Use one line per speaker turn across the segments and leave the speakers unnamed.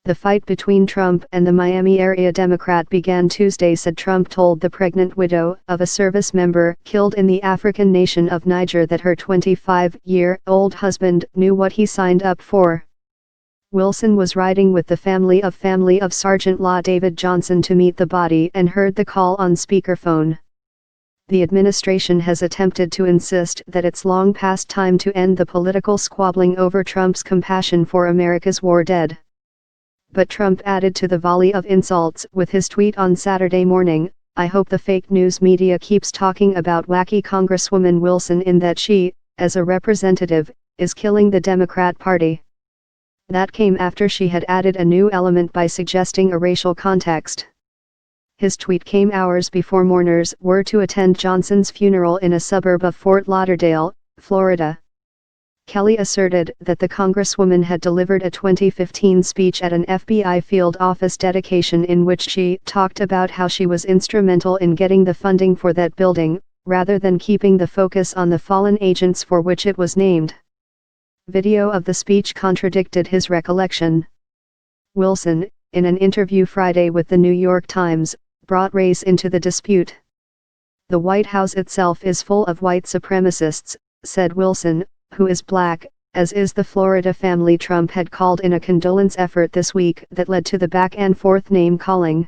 The fight between Trump and the Miami area Democrat began Tuesday, said Trump told the pregnant widow of a service member killed in the African nation of Niger that her 25-year-old husband knew what he signed up for. Wilson was riding with the family of Sergeant Law David Johnson to meet the body and heard the call on speakerphone. The administration has attempted to insist that it's long past time to end the political squabbling over Trump's compassion for America's war dead. But Trump added to the volley of insults with his tweet on Saturday morning, "I hope the fake news media keeps talking about wacky Congresswoman Wilson in that she, as a representative, is killing the Democrat Party." That came after she had added a new element by suggesting a racial context. His tweet came hours before mourners were to attend Johnson's funeral in a suburb of Fort Lauderdale, Florida. Kelly asserted that the Congresswoman had delivered a 2015 speech at an FBI field office dedication in which she talked about how she was instrumental in getting the funding for that building, rather than keeping the focus on the fallen agents for which it was named. Video of the speech contradicted his recollection. Wilson, in an interview Friday with the New York Times, brought race into the dispute. "The White House itself is full of white supremacists," said Wilson, who is black, as is the Florida family Trump had called in a condolence effort this week that led to the back-and-forth name-calling.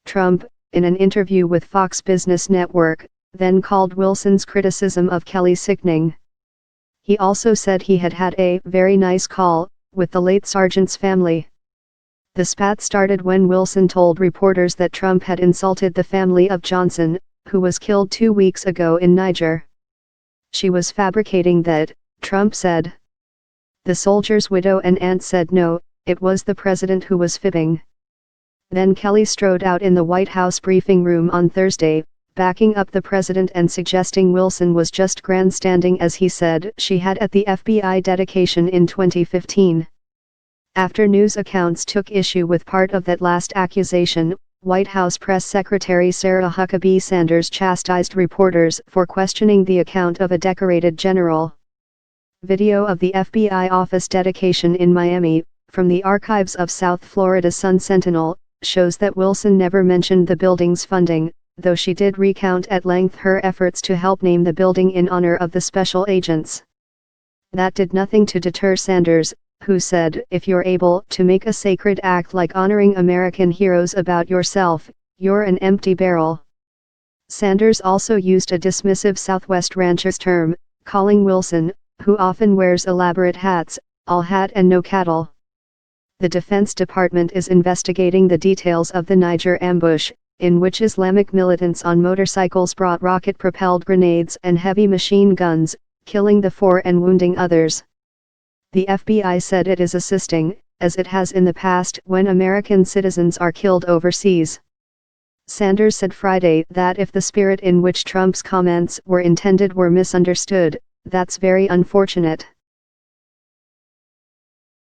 Trump, in an interview with Fox Business Network, then called Wilson's criticism of Kelly sickening. He also said he had had a "very nice call" with the late sergeant's family. The spat started when Wilson told reporters that Trump had insulted the family of Johnson, who was killed 2 weeks ago in Niger. She was fabricating that, Trump said. The soldier's widow and aunt said no, it was the president who was fibbing. Then Kelly strode out in the White House briefing room on Thursday, backing up the president and suggesting Wilson was just grandstanding, as he said she had at the FBI dedication in 2015. After news accounts took issue with part of that last accusation, White House Press Secretary Sarah Huckabee Sanders chastised reporters for questioning the account of a decorated general. Video of the FBI office dedication in Miami, from the archives of South Florida Sun-Sentinel, shows that Wilson never mentioned the building's funding, though she did recount at length her efforts to help name the building in honor of the special agents. That did nothing to deter Sanders, who said, "If you're able to make a sacred act like honoring American heroes about yourself, you're an empty barrel." Sanders also used a dismissive Southwest rancher's term, calling Wilson, who often wears elaborate hats, "all hat and no cattle." The Defense Department is investigating the details of the Niger ambush, in which Islamic militants on motorcycles brought rocket-propelled grenades and heavy machine guns, killing the 4 and wounding others. The FBI said it is assisting, as it has in the past when American citizens are killed overseas. Sanders said Friday that if the spirit in which Trump's comments were intended were misunderstood, that's very unfortunate.